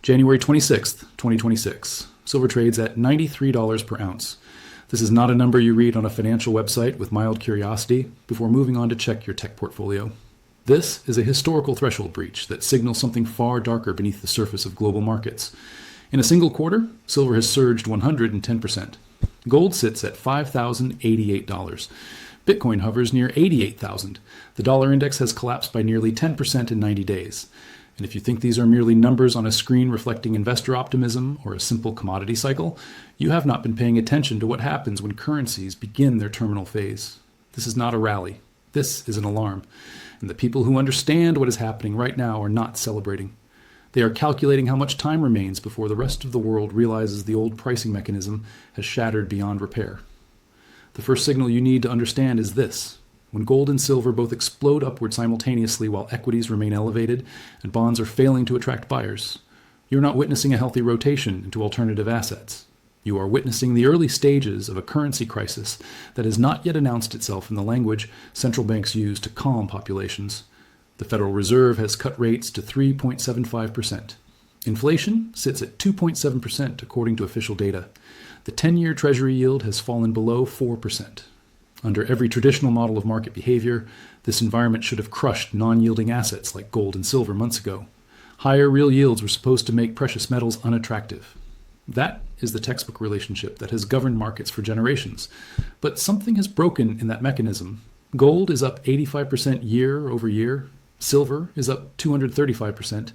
January 26th, 2026. Silver trades at $93 per ounce. This is not a number you read on a financial website with mild curiosity before moving on to check your tech portfolio. This is a historical threshold breach that signals something far darker beneath the surface of global markets. In a single quarter, silver has surged 110%. Gold sits at $5,088. Bitcoin hovers near $88,000. The dollar index has collapsed by nearly 10% in 90 days. And if you think these are merely numbers on a screen reflecting investor optimism or a simple commodity cycle, you have not been paying attention to what happens when currencies begin their terminal phase. This is not a rally. This is an alarm. And the people who understand what is happening right now are not celebrating. They are calculating how much time remains before the rest of the world realizes the old pricing mechanism has shattered beyond repair. The first signal you need to understand is this. When gold and silver both explode upward simultaneously while equities remain elevated and bonds are failing to attract buyers, you're not witnessing a healthy rotation into alternative assets. You are witnessing the early stages of a currency crisis that has not yet announced itself in the language central banks use to calm populations. The Federal Reserve has cut rates to 3.75%. Inflation sits at 2.7% according to official data. The 10-year Treasury yield has fallen below 4%. Under every traditional model of market behavior, this environment should have crushed non-yielding assets like gold and silver months ago. Higher real yields were supposed to make precious metals unattractive. That is the textbook relationship that has governed markets for generations. But something has broken in that mechanism. Gold is up 85% year over year. Silver is up 235%.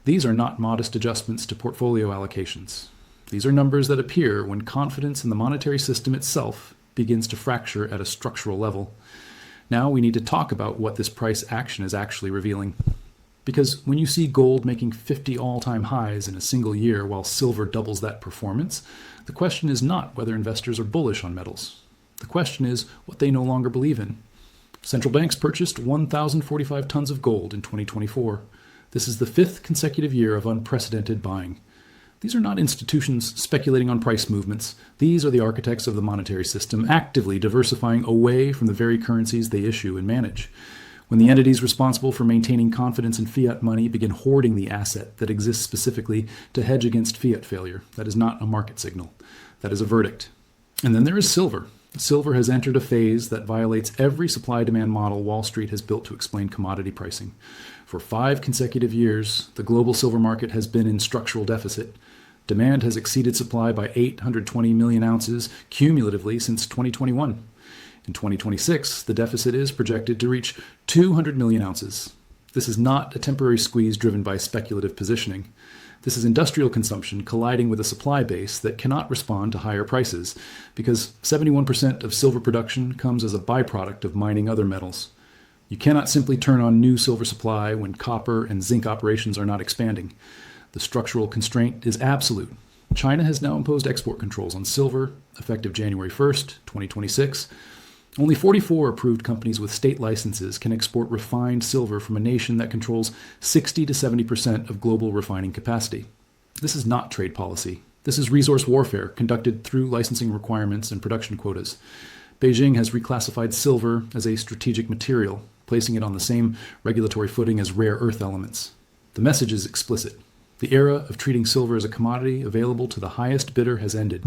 These are not modest adjustments to portfolio allocations. These are numbers that appear when confidence in the monetary system itself begins to fracture at a structural level. Now we need to talk about what this price action is actually revealing. Because when you see gold making 50 all-time highs in a single year while silver doubles that performance, the question is not whether investors are bullish on metals. The question is what they no longer believe in. Central banks purchased 1,045 tons of gold in 2024. This is the fifth consecutive year of unprecedented buying. These are not institutions speculating on price movements. These are the architects of the monetary system actively diversifying away from the very currencies they issue and manage. When the entities responsible for maintaining confidence in fiat money begin hoarding the asset that exists specifically to hedge against fiat failure, that is not a market signal. That is a verdict. And then there is silver. Silver has entered a phase that violates every supply-demand model Wall Street has built to explain commodity pricing. For 5 consecutive years, the global silver market has been in structural deficit. Demand has exceeded supply by 820 million ounces cumulatively since 2021. In 2026, the deficit is projected to reach 200 million ounces. This is not a temporary squeeze driven by speculative positioning. This is industrial consumption colliding with a supply base that cannot respond to higher prices because 71% of silver production comes as a byproduct of mining other metals. You cannot simply turn on new silver supply when copper and zinc operations are not expanding. The structural constraint is absolute. China has now imposed export controls on silver, effective January 1st, 2026. Only 44 approved companies with state licenses can export refined silver from a nation that controls 60 to 70% of global refining capacity. This is not trade policy. This is resource warfare conducted through licensing requirements and production quotas. Beijing has reclassified silver as a strategic material, placing it on the same regulatory footing as rare earth elements. The message is explicit. The era of treating silver as a commodity available to the highest bidder has ended.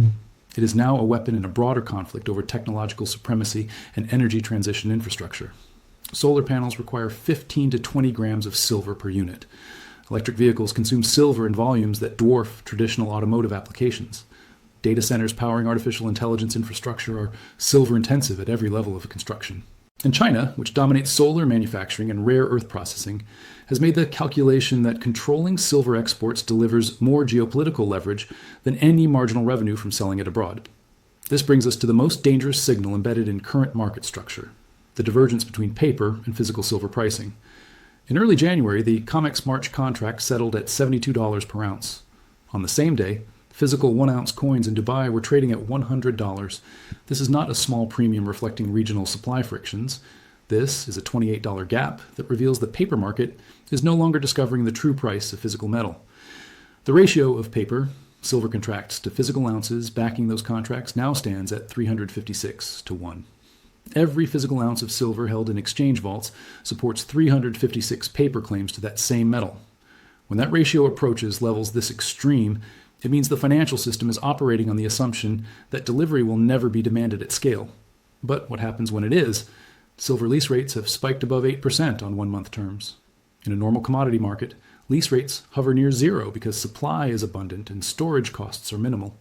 It is now a weapon in a broader conflict over technological supremacy and energy transition infrastructure. Solar panels require 15 to 20 grams of silver per unit. Electric vehicles consume silver in volumes that dwarf traditional automotive applications. Data centers powering artificial intelligence infrastructure are silver-intensive at every level of construction. And China, which dominates solar manufacturing and rare earth processing, has made the calculation that controlling silver exports delivers more geopolitical leverage than any marginal revenue from selling it abroad. This brings us to the most dangerous signal embedded in current market structure, the divergence between paper and physical silver pricing. In early January, the COMEX March contract settled at $72 per ounce. On the same day, physical 1-ounce coins in Dubai were trading at $100. This is not a small premium reflecting regional supply frictions. This is a $28 gap that reveals the paper market is no longer discovering the true price of physical metal. The ratio of paper, silver contracts to physical ounces backing those contracts now stands at 356 to 1. Every physical ounce of silver held in exchange vaults supports 356 paper claims to that same metal. When that ratio approaches levels this extreme, it means the financial system is operating on the assumption that delivery will never be demanded at scale. But what happens when it is? Silver lease rates have spiked above 8% on 1-month terms. In a normal commodity market, lease rates hover near zero because supply is abundant and storage costs are minimal.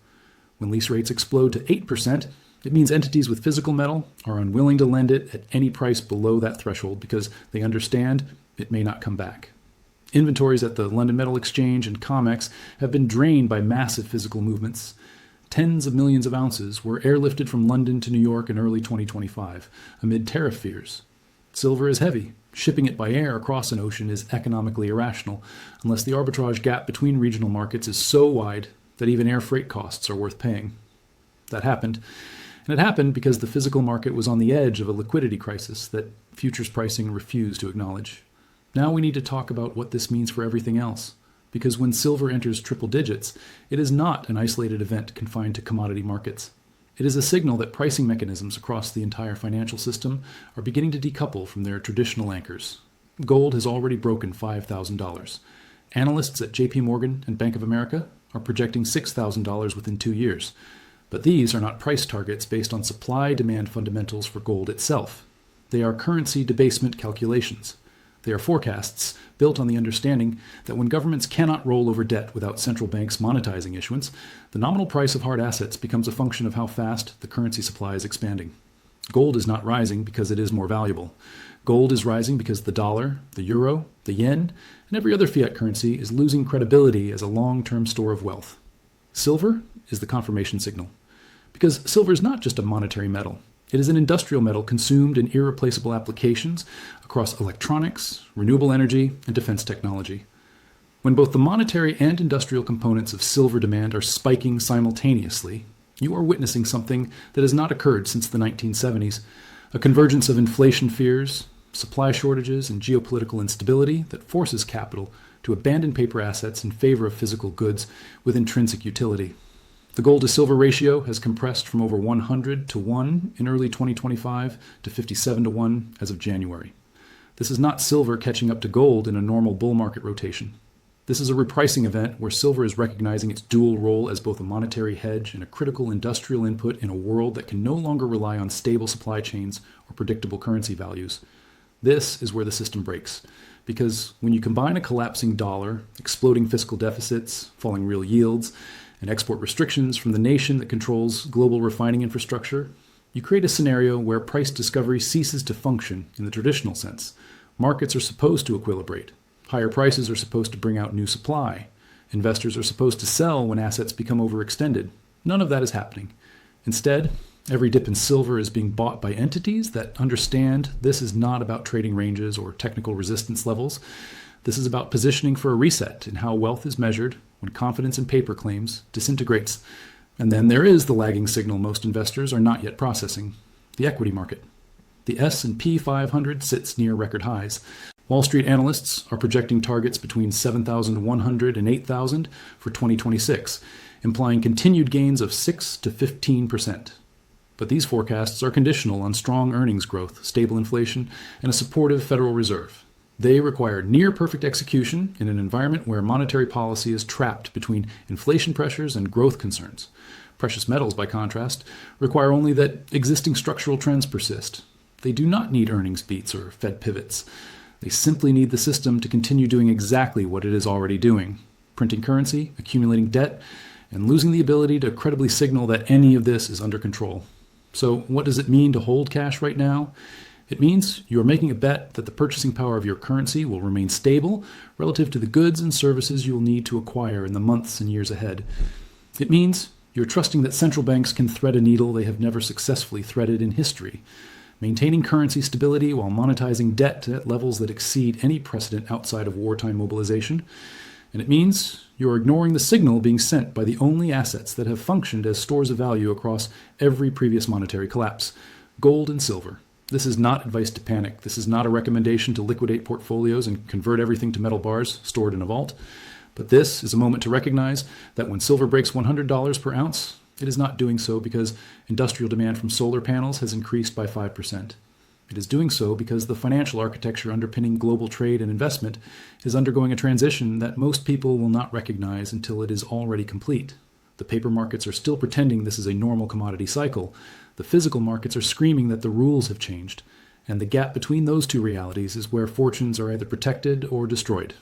When lease rates explode to 8%, it means entities with physical metal are unwilling to lend it at any price below that threshold because they understand it may not come back. Inventories at the London Metal Exchange and COMEX have been drained by massive physical movements. Tens of millions of ounces were airlifted from London to New York in early 2025 amid tariff fears. Silver is heavy. Shipping it by air across an ocean is economically irrational unless the arbitrage gap between regional markets is so wide that even air freight costs are worth paying. That happened. And it happened because the physical market was on the edge of a liquidity crisis that futures pricing refused to acknowledge. Now we need to talk about what this means for everything else, because when silver enters triple digits, it is not an isolated event confined to commodity markets. It is a signal that pricing mechanisms across the entire financial system are beginning to decouple from their traditional anchors. Gold has already broken $5,000. Analysts at JP Morgan and Bank of America are projecting $6,000 within 2 years. But these are not price targets based on supply-demand fundamentals for gold itself. They are currency debasement calculations. They are forecasts built on the understanding that when governments cannot roll over debt without central banks monetizing issuance, the nominal price of hard assets becomes a function of how fast the currency supply is expanding. Gold is not rising because it is more valuable. Gold is rising because the dollar, the euro, the yen, and every other fiat currency is losing credibility as a long-term store of wealth. Silver is the confirmation signal. Because silver is not just a monetary metal. It is an industrial metal consumed in irreplaceable applications across electronics, renewable energy, and defense technology. When both the monetary and industrial components of silver demand are spiking simultaneously, you are witnessing something that has not occurred since the 1970s, a convergence of inflation fears, supply shortages, and geopolitical instability that forces capital to abandon paper assets in favor of physical goods with intrinsic utility. The gold to silver ratio has compressed from over 100 to 1 in early 2025 to 57 to 1 as of January. This is not silver catching up to gold in a normal bull market rotation. This is a repricing event where silver is recognizing its dual role as both a monetary hedge and a critical industrial input in a world that can no longer rely on stable supply chains or predictable currency values. This is where the system breaks, because when you combine a collapsing dollar, exploding fiscal deficits, falling real yields, and export restrictions from the nation that controls global refining infrastructure, you create a scenario where price discovery ceases to function in the traditional sense. Markets are supposed to equilibrate. Higher prices are supposed to bring out new supply. Investors are supposed to sell when assets become overextended. None of that is happening. Instead, every dip in silver is being bought by entities that understand this is not about trading ranges or technical resistance levels. This is about positioning for a reset in how wealth is measured when confidence in paper claims disintegrates. And then there is the lagging signal most investors are not yet processing, the equity market. The S&P 500 sits near record highs. Wall Street analysts are projecting targets between 7,100 and 8,000 for 2026, implying continued gains of 6 to 15%. But these forecasts are conditional on strong earnings growth, stable inflation, and a supportive Federal Reserve. They require near-perfect execution in an environment where monetary policy is trapped between inflation pressures and growth concerns. Precious metals, by contrast, require only that existing structural trends persist. They do not need earnings beats or Fed pivots. They simply need the system to continue doing exactly what it is already doing, printing currency, accumulating debt, and losing the ability to credibly signal that any of this is under control. So what does it mean to hold cash right now? It means you are making a bet that the purchasing power of your currency will remain stable relative to the goods and services you will need to acquire in the months and years ahead. It means you're trusting that central banks can thread a needle they have never successfully threaded in history, maintaining currency stability while monetizing debt at levels that exceed any precedent outside of wartime mobilization. And it means you're ignoring the signal being sent by the only assets that have functioned as stores of value across every previous monetary collapse: gold and silver. This is not advice to panic. This is not a recommendation to liquidate portfolios and convert everything to metal bars stored in a vault. But this is a moment to recognize that when silver breaks $100 per ounce, it is not doing so because industrial demand from solar panels has increased by 5%. It is doing so because the financial architecture underpinning global trade and investment is undergoing a transition that most people will not recognize until it is already complete. The paper markets are still pretending this is a normal commodity cycle. The physical markets are screaming that the rules have changed. And the gap between those two realities is where fortunes are either protected or destroyed.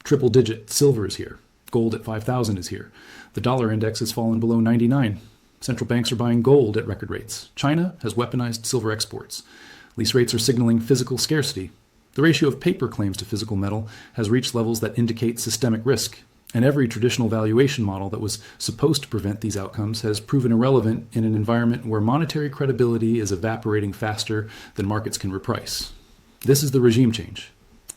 Triple-digit silver is here. Gold at 5,000 is here. The dollar index has fallen below 99. Central banks are buying gold at record rates. China has weaponized silver exports. Lease rates are signaling physical scarcity. The ratio of paper claims to physical metal has reached levels that indicate systemic risk. And every traditional valuation model that was supposed to prevent these outcomes has proven irrelevant in an environment where monetary credibility is evaporating faster than markets can reprice. This is the regime change.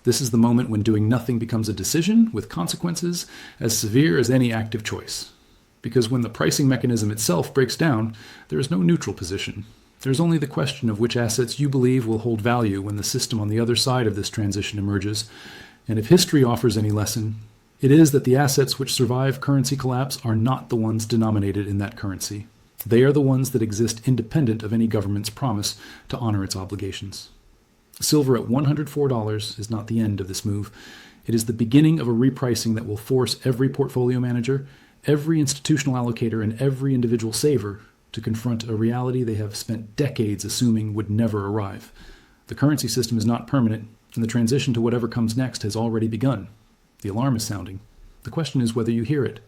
This is the moment when doing nothing becomes a decision with consequences as severe as any active choice. Because when the pricing mechanism itself breaks down, there is no neutral position. There's only the question of which assets you believe will hold value when the system on the other side of this transition emerges. And if history offers any lesson, it is that the assets which survive currency collapse are not the ones denominated in that currency. They are the ones that exist independent of any government's promise to honor its obligations. Silver at $104 is not the end of this move. It is the beginning of a repricing that will force every portfolio manager, every institutional allocator, and every individual saver to confront a reality they have spent decades assuming would never arrive. The currency system is not permanent, and the transition to whatever comes next has already begun. The alarm is sounding. The question is whether you hear it.